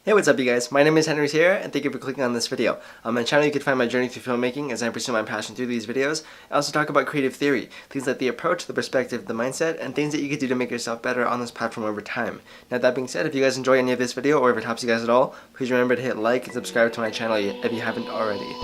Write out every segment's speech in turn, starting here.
Hey, what's up you guys? My name is Henry Sierra and thank you for clicking on this video. On my channel you can find my journey through filmmaking as I pursue my passion through these videos. I also talk about creative theory, things like the approach, the perspective, the mindset, and things that you can do to make yourself better on this platform over time. Now that being said, if you guys enjoy any of this video or if it helps you guys at all, please remember to hit like and subscribe to my channel if you haven't already.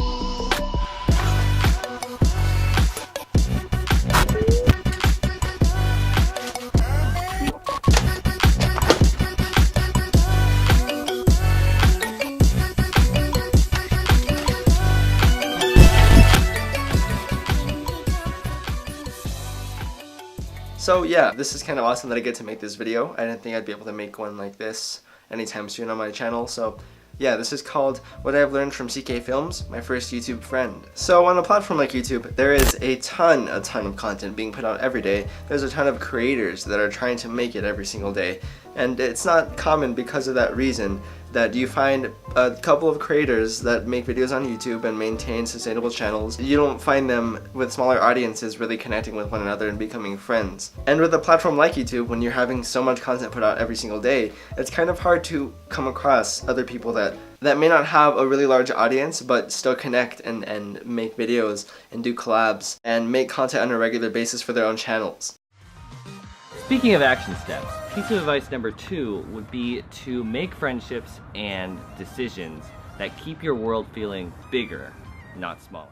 So yeah, this is kind of awesome that I get to make this video. I didn't think I'd be able to make one like this anytime soon on my channel. So yeah, this is called What I've Learned from CK Films, my first YouTube friend. So on a platform like YouTube, there is a ton of content being put out every day. There's a ton of creators that are trying to make it every single day. And it's not common because of that reason that you find a couple of creators that make videos on YouTube and maintain sustainable channels. You don't find them with smaller audiences really connecting with one another and becoming friends. And with a platform like YouTube, when you're having so much content put out every single day, it's kind of hard to come across other people that may not have a really large audience but still connect and make videos and do collabs and make content on a regular basis for their own channels. Speaking of action steps, piece of advice number 2 would be to make friendships and decisions that keep your world feeling bigger, not smaller.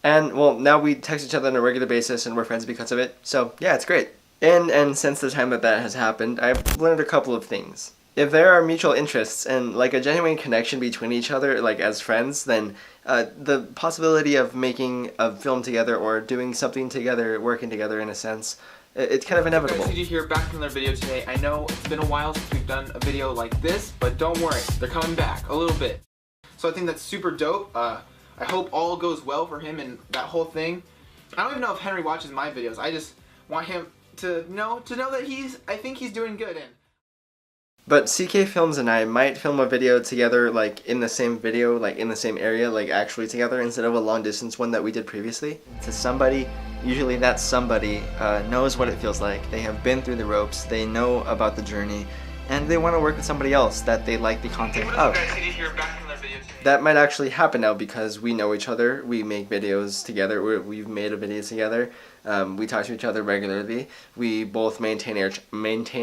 And well, now we text each other on a regular basis and we're friends because of it, so yeah, it's great. And since the time that has happened, I've learned a couple of things. If there are mutual interests and like a genuine connection between each other, like as friends, then the possibility of making a film together or doing something together, working together in a sense, it's kind of inevitable. Guys, here back from their video today. I know it's been a while since we've done a video like this, but don't worry, they're coming back a little bit. So I think that's super dope. I hope all goes well for him and that whole thing. I don't even know if Henry watches my videos. I just want him to know that I think he's doing good. But CK Films and I might film a video together, like in the same video, like in the same area, like actually together, instead of a long distance one that we did previously. To somebody, usually that somebody knows what it feels like. They have been through the ropes, they know about the journey, and they want to work with somebody else that they like the content of. That might actually happen now because we know each other, we make videos together, we've made a video together, we talk to each other regularly, we both maintain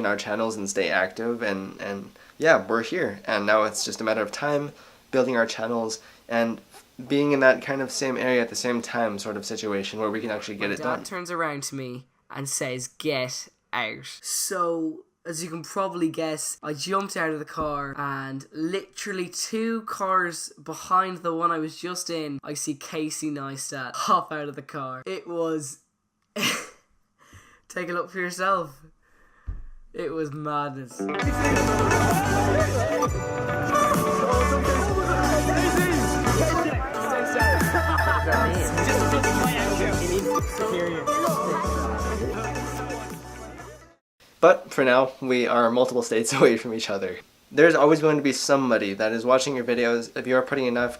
our channels and stay active, and yeah, we're here. And now it's just a matter of time, building our channels, and being in that kind of same area at the same time sort of situation where we can actually get it done. Dad turns around to me and says, "Get out." So, as you can probably guess, I jumped out of the car and literally 2 cars behind the one I was just in, I see Casey Neistat hop out of the car. It was... Take a look for yourself. It was madness. But for now, we are multiple states away from each other. There's always going to be somebody that is watching your videos if you are putting enough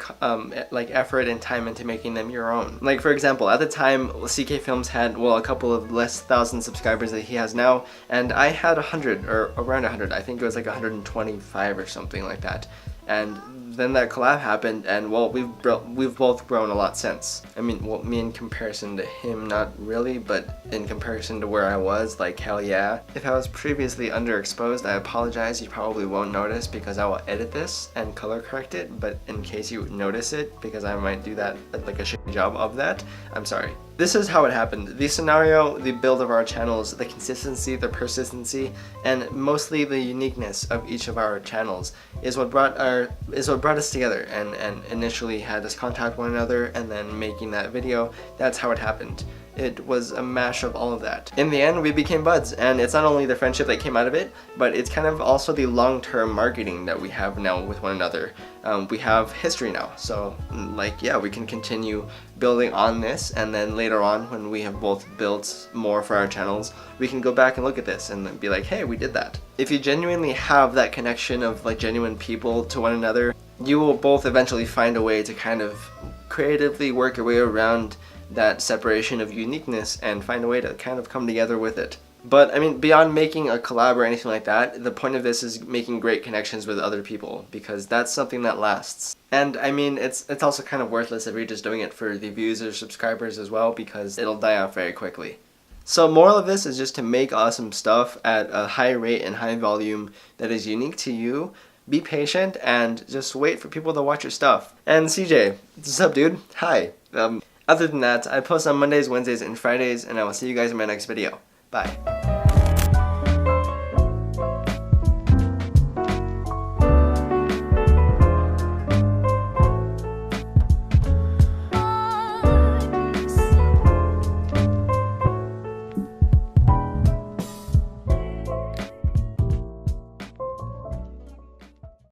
like effort and time into making them your own. Like for example, at the time, CK Films had, well, a couple of less thousand subscribers that he has now, and I had 100, or around 100, I think it was like 125 or something like that. And then that collab happened, and well, we've both grown a lot since. I mean, well, me in comparison to him, not really, but in comparison to where I was, like hell yeah. If I was previously underexposed, I apologize. You probably won't notice because I will edit this and color correct it, but in case you notice it, because I might do that, like a shitty job of that, I'm sorry. This is how it happened. The scenario, the build of our channels, the consistency, the persistency, and mostly the uniqueness of each of our channels is what brought us together and initially had us contact one another, and then making that video. That's how it happened. It was a mash of all of that. In the end, we became buds, and it's not only the friendship that came out of it, but it's kind of also the long-term marketing that we have now with one another. We have history now, so like yeah, we can continue building on this, and then later on when we have both built more for our channels, we can go back and look at this and be like, hey, we did that. If you genuinely have that connection of like genuine people to one another, you will both eventually find a way to kind of creatively work your way around that separation of uniqueness and find a way to kind of come together with it. But I mean, beyond making a collab or anything like that, the point of this is making great connections with other people, because that's something that lasts. And I mean, it's also kind of worthless if you're just doing it for the views or subscribers as well, because it'll die out very quickly. So moral of this is just to make awesome stuff at a high rate and high volume that is unique to you. Be patient and just wait for people to watch your stuff. And CJ, what's up, dude? Hi. Other than that, I post on Mondays, Wednesdays, and Fridays, and I will see you guys in my next video. Bye.